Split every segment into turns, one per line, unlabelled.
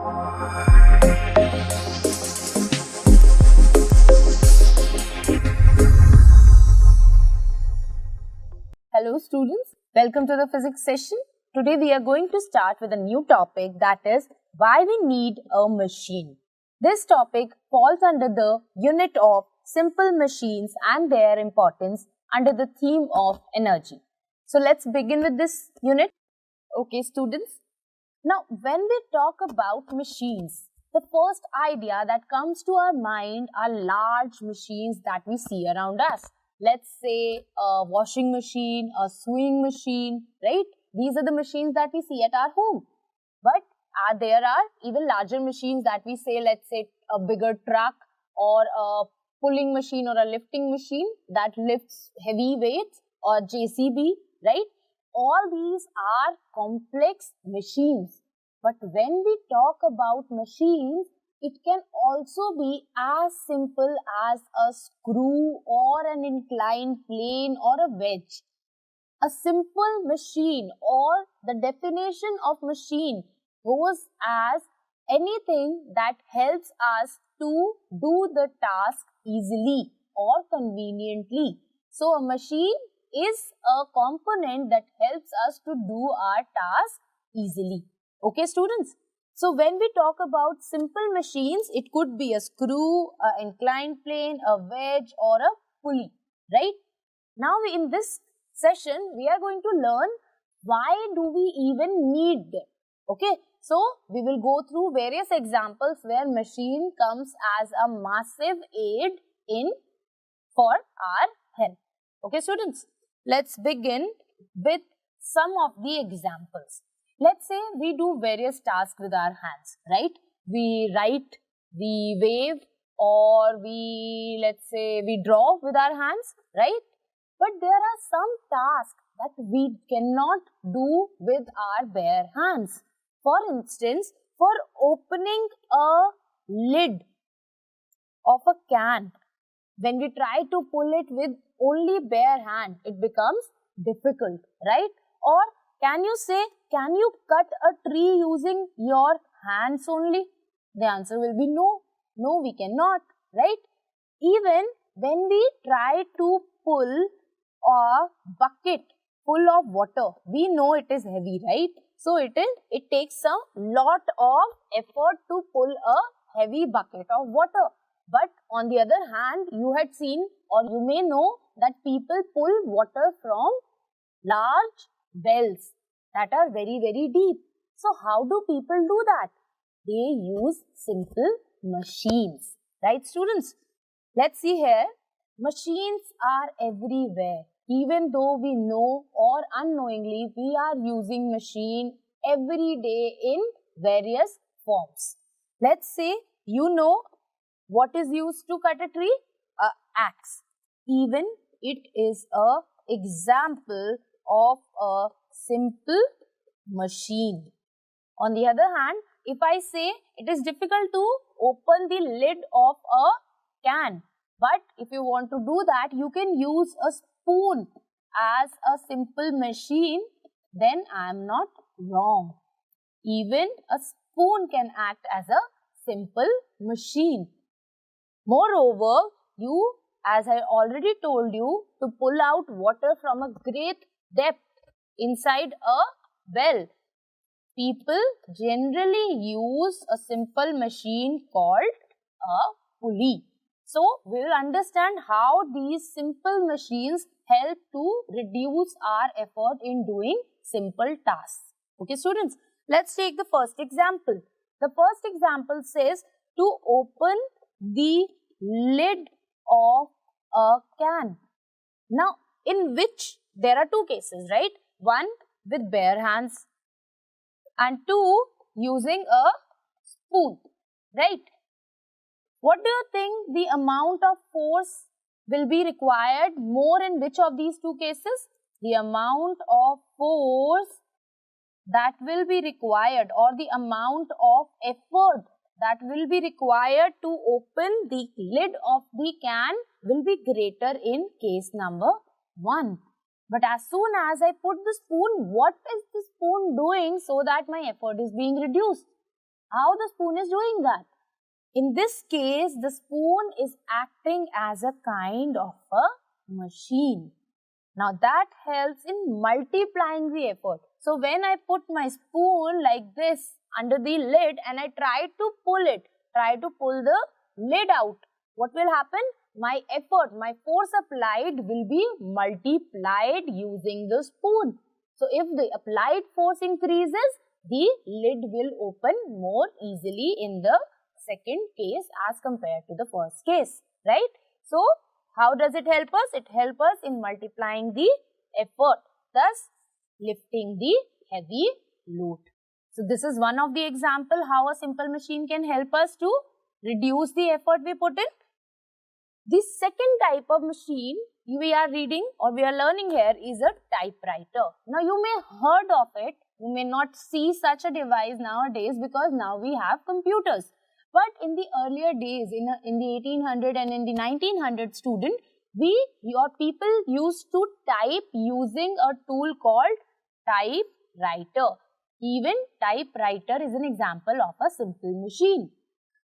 Hello students, welcome to the physics session. Today we are going to start with a new topic, that is why we need a machine. This topic falls under the unit of simple machines and their importance under the theme of energy. So let's begin with this unit. Okay students, now when we talk about machines, the first idea that comes to our mind are large machines that we see around us. Let's say a washing machine, a sewing machine, right? These are the machines that we see at our home. But there are even larger machines that we say, let's say a bigger truck or a pulling machine or a lifting machine that lifts heavy weights, or JCB, right? All these are complex machines. But when we talk about machines, it can also be as simple as a screw or an inclined plane or a wedge. A simple machine, or the definition of machine, goes as anything that helps us to do the task easily or conveniently. So a machine is a component that helps us to do our task easily. Okay students? So when we talk about simple machines, it could be a screw, an inclined plane, a wedge or a pulley, right? Now in this session, we are going to learn why do we even need them. Okay, so we will go through various examples where machine comes as a massive aid for our help. Okay students, let's begin with some of the examples. Let's say we do various tasks with our hands, right? We write, we wave, or let's say we draw with our hands, right? But there are some tasks that we cannot do with our bare hands. For instance, for opening a lid of a can, when we try to pull it with only bare hand, it becomes difficult, right? Or can you cut a tree using your hands only? The answer will be no. No, we cannot, right? Even when we try to pull a bucket full of water, we know it is heavy, right? So it takes a lot of effort to pull a heavy bucket of water. But on the other hand, you had seen, or you may know, that people pull water from large wells that are very, very deep. So how do people do that? They use simple machines, right students? Let's see here. Machines are everywhere. Even though we know or unknowingly, we are using machine every day in various forms. Let's say you know what is used to cut a tree? An axe. Even it is an example of a simple machine. On the other hand, if I say it is difficult to open the lid of a can, but if you want to do that, you can use a spoon as a simple machine, then I am not wrong. Even a spoon can act as a simple machine. Moreover, as I already told you, to pull out water from a great depth inside a well, people generally use a simple machine called a pulley. So, we will understand how these simple machines help to reduce our effort in doing simple tasks. Okay students, let's take the first example. The first example says to open the lid of a can. Now, in which there are two cases, right? One with bare hands and two using a spoon, right? What do you think the amount of force will be required more in which of these two cases? The amount of force that will be required, or the amount of effort that will be required to open the lid of the can, will be greater in case number 1. But as soon as I put the spoon, what is the spoon doing so that my effort is being reduced? How the spoon is doing that? In this case, the spoon is acting as a kind of a machine. Now that helps in multiplying the effort. So when I put my spoon like this under the lid and I try to pull the lid out, what will happen? My effort, my force applied will be multiplied using the spoon. So if the applied force increases, the lid will open more easily in the second case as compared to the first case, right? So how does it help us? It helps us in multiplying the effort, thus lifting the heavy load. So this is one of the example how a simple machine can help us to reduce the effort we put in. The second type of machine we are reading or we are learning here is a typewriter. Now you may heard of it, you may not see such a device nowadays because now we have computers. But in the earlier days, in the 1800 and in the 1900 student, people used to type using a tool called typewriter. Even typewriter is an example of a simple machine.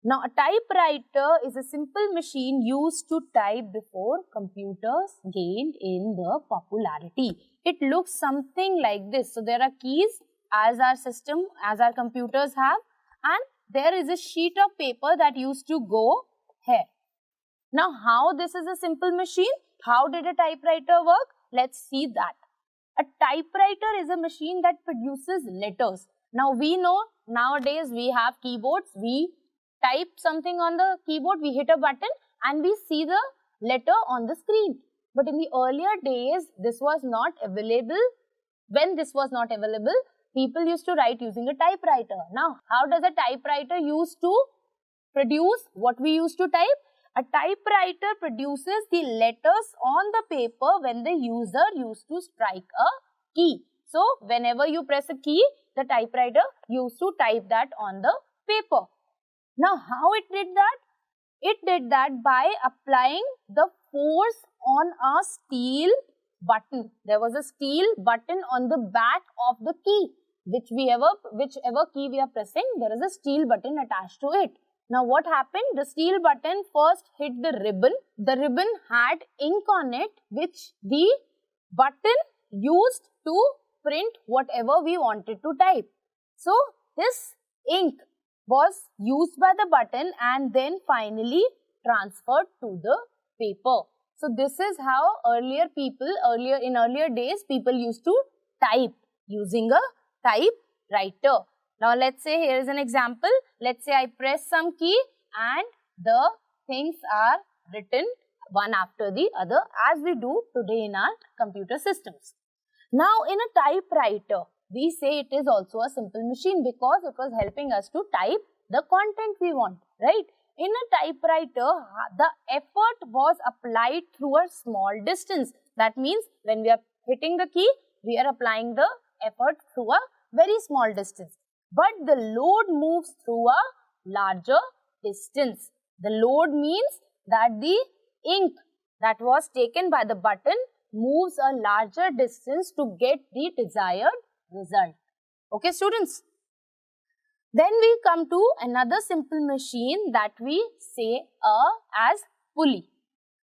Now, a typewriter is a simple machine used to type before computers gained in the popularity. It looks something like this. So, there are keys as our computers have, and there is a sheet of paper that used to go here. Now, how this is a simple machine? How did a typewriter work? Let's see that. A typewriter is a machine that produces letters. Now, we know nowadays we have keyboards. We type something on the keyboard, we hit a button and we see the letter on the screen. But in the earlier days, this was not available. When this was not available, people used to write using a typewriter. Now, how does a typewriter used to produce what we used to type? A typewriter produces the letters on the paper when the user used to strike a key. So, whenever you press a key, the typewriter used to type that on the paper. Now, how it did that? It did that by applying the force on a steel button. There was a steel button on the back of the key. Whichever key we are pressing, there is a steel button attached to it. Now, what happened? The steel button first hit the ribbon. The ribbon had ink on it, which the button used to print whatever we wanted to type. So, this ink was used by the button and then finally transferred to the paper. So, this is how earlier days, people used to type using a typewriter. Now, let's say here is an example. Let's say I press some key and the things are written one after the other as we do today in our computer systems. Now, in a typewriter, we say it is also a simple machine because it was helping us to type the content we want, right? In a typewriter, the effort was applied through a small distance. That means when we are hitting the key, we are applying the effort through a very small distance. But the load moves through a larger distance. The load means that the ink that was taken by the button moves a larger distance to get the desired result. Okay, students? Then we come to another simple machine that we say as pulley.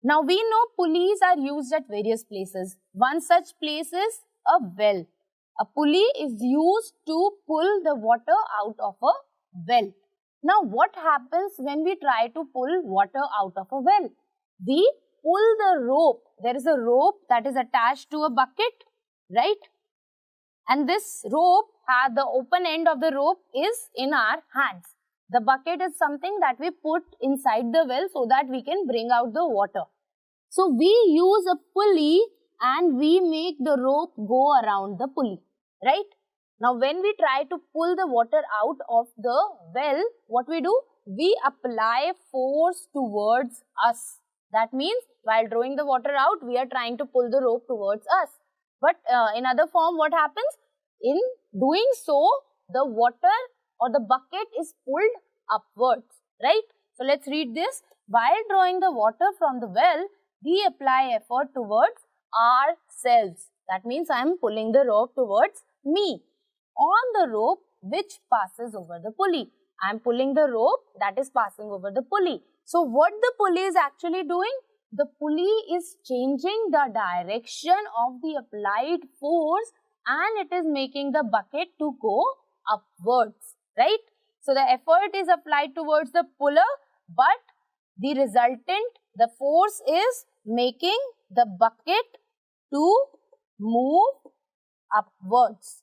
Now, we know pulleys are used at various places. One such place is a well. A pulley is used to pull the water out of a well. Now, what happens when we try to pull water out of a well? We pull the rope. There is a rope that is attached to a bucket, right? And this rope, the open end of the rope is in our hands. The bucket is something that we put inside the well so that we can bring out the water. So, we use a pulley and we make the rope go around the pulley, right? Now, when we try to pull the water out of the well, what we do? We apply force towards us. That means, while drawing the water out, we are trying to pull the rope towards us. But in other form, what happens? In doing so, the water or the bucket is pulled upwards, right? So, let's read this. While drawing the water from the well, we apply effort towards ourselves. That means I am pulling the rope towards me on the rope which passes over the pulley. I am pulling the rope that is passing over the pulley. So what the pulley is actually doing? The pulley is changing the direction of the applied force and it is making the bucket to go upwards, right? So the effort is applied towards the puller, but the resultant, the force is making the bucket to move upwards.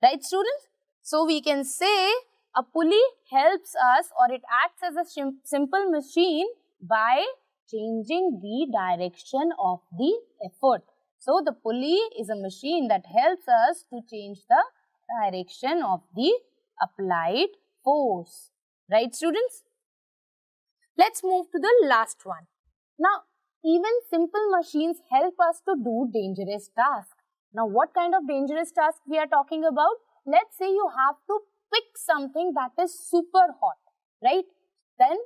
Right, students? So we can say a pulley helps us, or it acts as a simple machine by changing the direction of the effort. So the pulley is a machine that helps us to change the direction of the applied force. Right, students? Let's move to the last one. Now, even simple machines help us to do dangerous tasks. Now, what kind of dangerous task we are talking about? Let's say you have to pick something that is super hot, right? Then,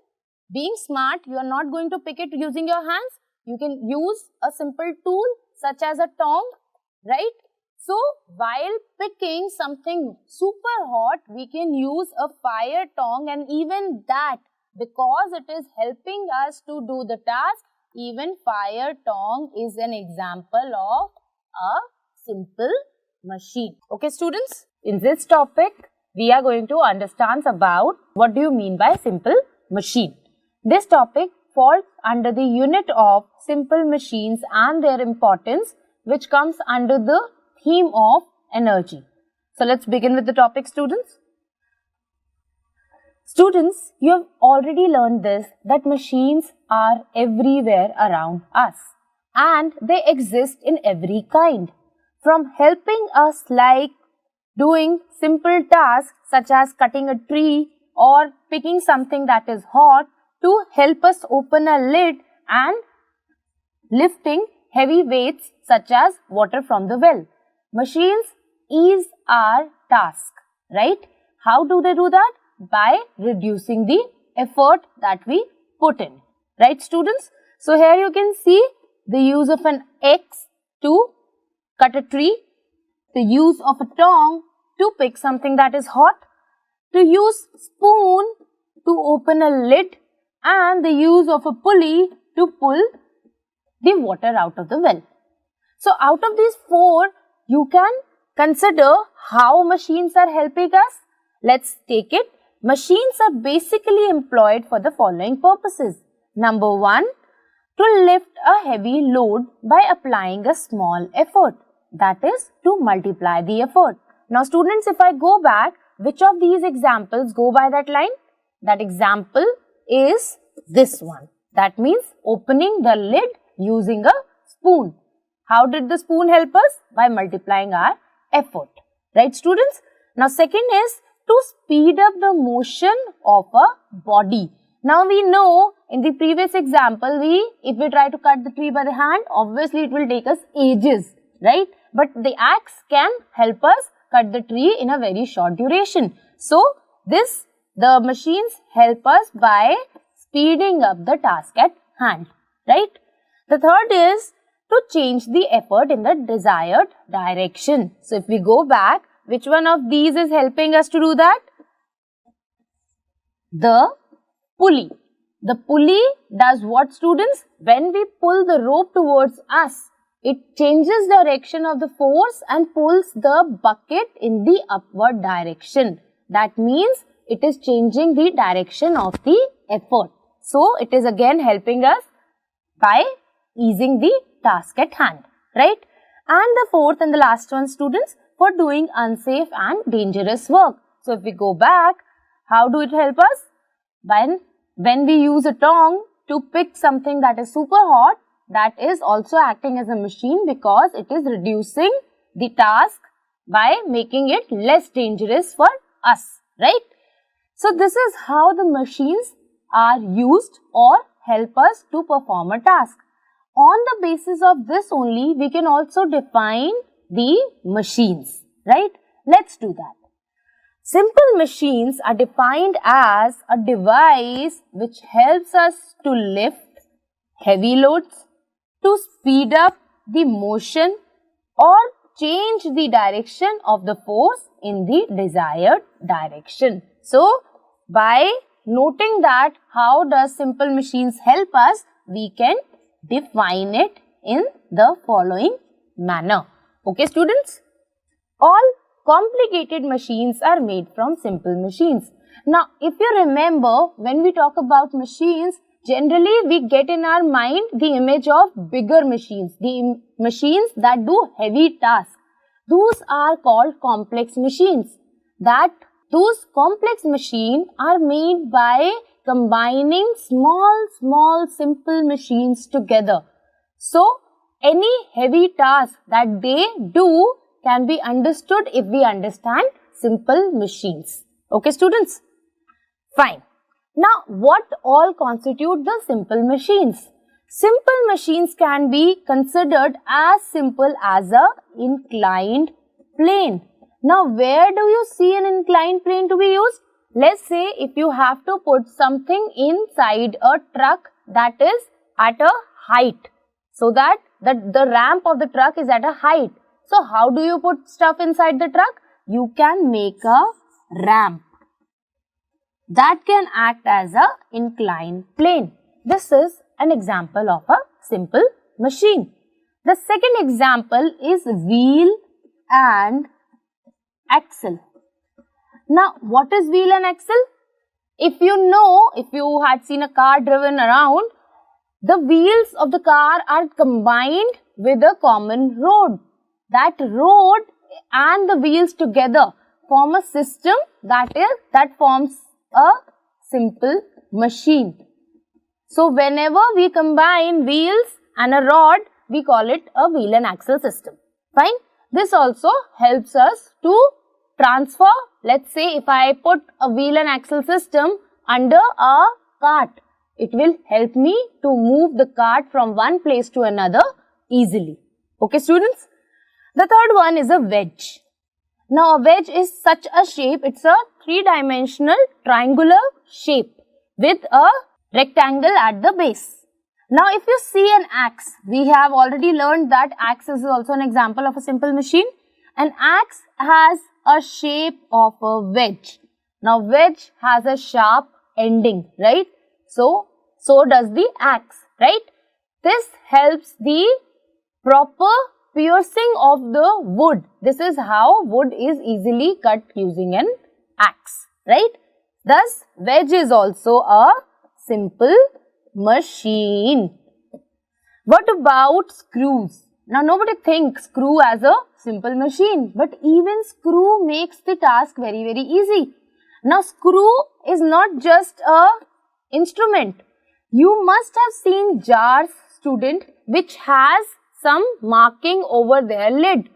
being smart, you are not going to pick it using your hands. You can use a simple tool such as a tong, right? So, while picking something super hot, we can use a fire tong, and even that, because it is helping us to do the task, even fire tong is an example of a simple machine. Okay, students, in this topic, we are going to understand about what do you mean by simple machine. This topic falls under the unit of simple machines and their importance, which comes under the theme of energy. So, let's begin with the topic, students. Students, you have already learned this, that machines are everywhere around us and they exist in every kind. From helping us like doing simple tasks such as cutting a tree or picking something that is hot to help us open a lid and lifting heavy weights such as water from the well. Machines ease our task, right? How do they do that? By reducing the effort that we put in, right, students? So here you can see the use of an axe to cut a tree, the use of a tong to pick something that is hot, to use spoon to open a lid, and the use of a pulley to pull the water out of the well. So out of these four, you can consider how machines are helping us. Let's take it. Machines are basically employed for the following purposes. Number one, to lift a heavy load by applying a small effort. That is to multiply the effort. Now students, if I go back, which of these examples go by that line? That example is this one. That means opening the lid using a spoon. How did the spoon help us? By multiplying our effort. Right, students? Now second is to speed up the motion of a body. Now we know in the previous example, if we try to cut the tree by the hand, obviously it will take us ages, right? But the axe can help us cut the tree in a very short duration. So the machines help us by speeding up the task at hand, right? The third is to change the effort in the desired direction. So if we go back, which one of these is helping us to do that? The pulley. The pulley does what, students? When we pull the rope towards us, it changes the direction of the force and pulls the bucket in the upward direction. That means it is changing the direction of the effort. So it is again helping us by easing the task at hand, right? And the fourth and the last one, students, for doing unsafe and dangerous work. So if we go back, how do it help us? When we use a tong to pick something that is super hot, that is also acting as a machine because it is reducing the task by making it less dangerous for us, right? So this is how the machines are used or help us to perform a task. On the basis of this only, we can also define the machines, right? Let's do that. Simple machines are defined as a device which helps us to lift heavy loads, to speed up the motion or change the direction of the force in the desired direction. So, by noting that how does simple machines help us, we can define it in the following manner. Okay, students? All complicated machines are made from simple machines. Now, if you remember, when we talk about machines, generally we get in our mind the image of bigger machines, the machines that do heavy tasks. Those are called complex machines. Those complex machines are made by combining small simple machines together. So, any heavy task that they do can be understood if we understand simple machines. Okay, students? Fine. Now, what all constitute the simple machines? Simple machines can be considered as simple as an inclined plane. Now, where do you see an inclined plane to be used? Let's say if you have to put something inside a truck that is at a height, so that the ramp of the truck is at a height. So, how do you put stuff inside the truck? You can make a ramp that can act as an inclined plane. This is an example of a simple machine. The second example is wheel and axle. Now, what is wheel and axle? If you had seen a car driven around, the wheels of the car are combined with a common road. That road and the wheels together form a system that forms a simple machine. So, whenever we combine wheels and a rod, we call it a wheel and axle system. Fine. This also helps us to transfer. Let's say if I put a wheel and axle system under a cart, it will help me to move the cart from one place to another easily. Okay, students? The third one is a wedge. Now, a wedge is such a shape. It's a three-dimensional triangular shape with a rectangle at the base. Now, if you see an axe, we have already learned that axe is also an example of a simple machine. An axe has a shape of a wedge. Now, wedge has a sharp ending, right? So does the axe, right? This helps the proper piercing of the wood. This is how wood is easily cut using an axe, right? Thus, wedge is also a simple machine. What about screws? Now, nobody thinks screw as a simple machine, but even screw makes the task very easy. Now, screw is not just a instrument. You must have seen jars, student, which has some marking over their lid.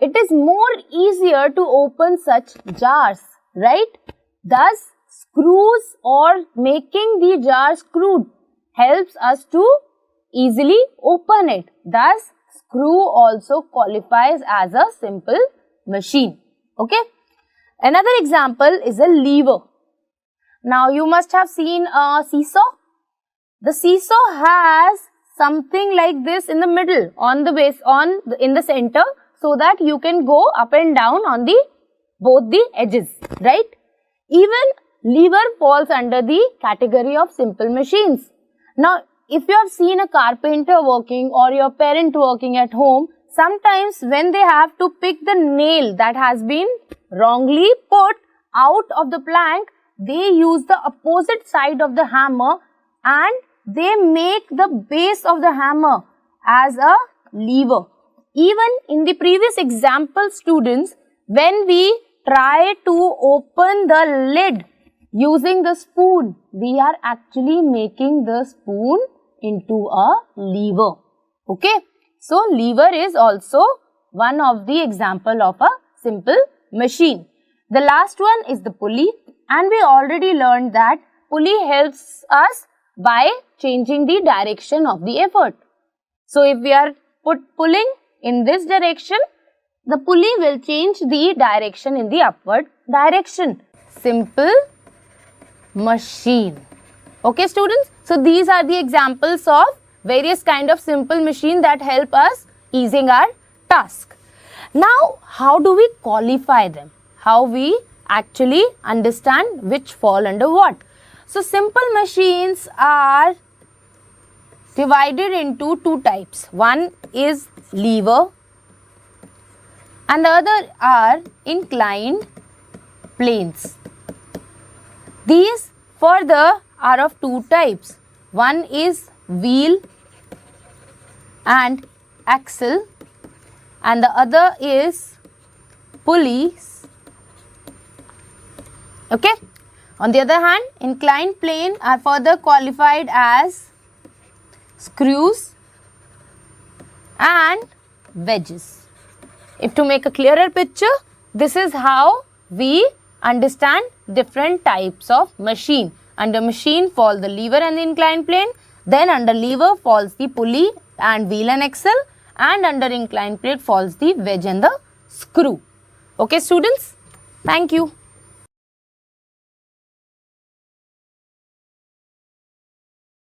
It is more easier to open such jars, right? Thus, screws or making the jar screwed helps us to easily open it. Thus, screw also qualifies as a simple machine. Okay. Another example is a lever. Now, you must have seen a seesaw. The seesaw has something like this in the middle, on the base, in the center, so that you can go up and down on both the edges, right? Even lever falls under the category of simple machines. Now, if you have seen a carpenter working or your parent working at home, sometimes when they have to pick the nail that has been wrongly put out of the plank, they use the opposite side of the hammer and they make the base of the hammer as a lever. Even in the previous example, students, when we try to open the lid using the spoon, we are actually making the spoon into a lever. Okay. So, lever is also one of the example of a simple machine. The last one is the pulley, and we already learned that pulley helps us by changing the direction of the effort. So, if we are pulling in this direction, the pulley will change the direction in the upward direction. Simple machine. Okay, students? So, these are the examples of various kind of simple machine that help us easing our task. Now, how do we qualify them? How we actually understand which fall under what. So simple machines are divided into two types. One is lever and the other are inclined planes. These further are of two types. One is wheel and axle and the other is pulleys. Okay. On the other hand, inclined plane are further qualified as screws and wedges. If to make a clearer picture, this is how we understand different types of machine. Under machine fall the lever and the inclined plane. Then under lever falls the pulley and wheel and axle. And under inclined plane falls the wedge and the screw. Okay students, thank you.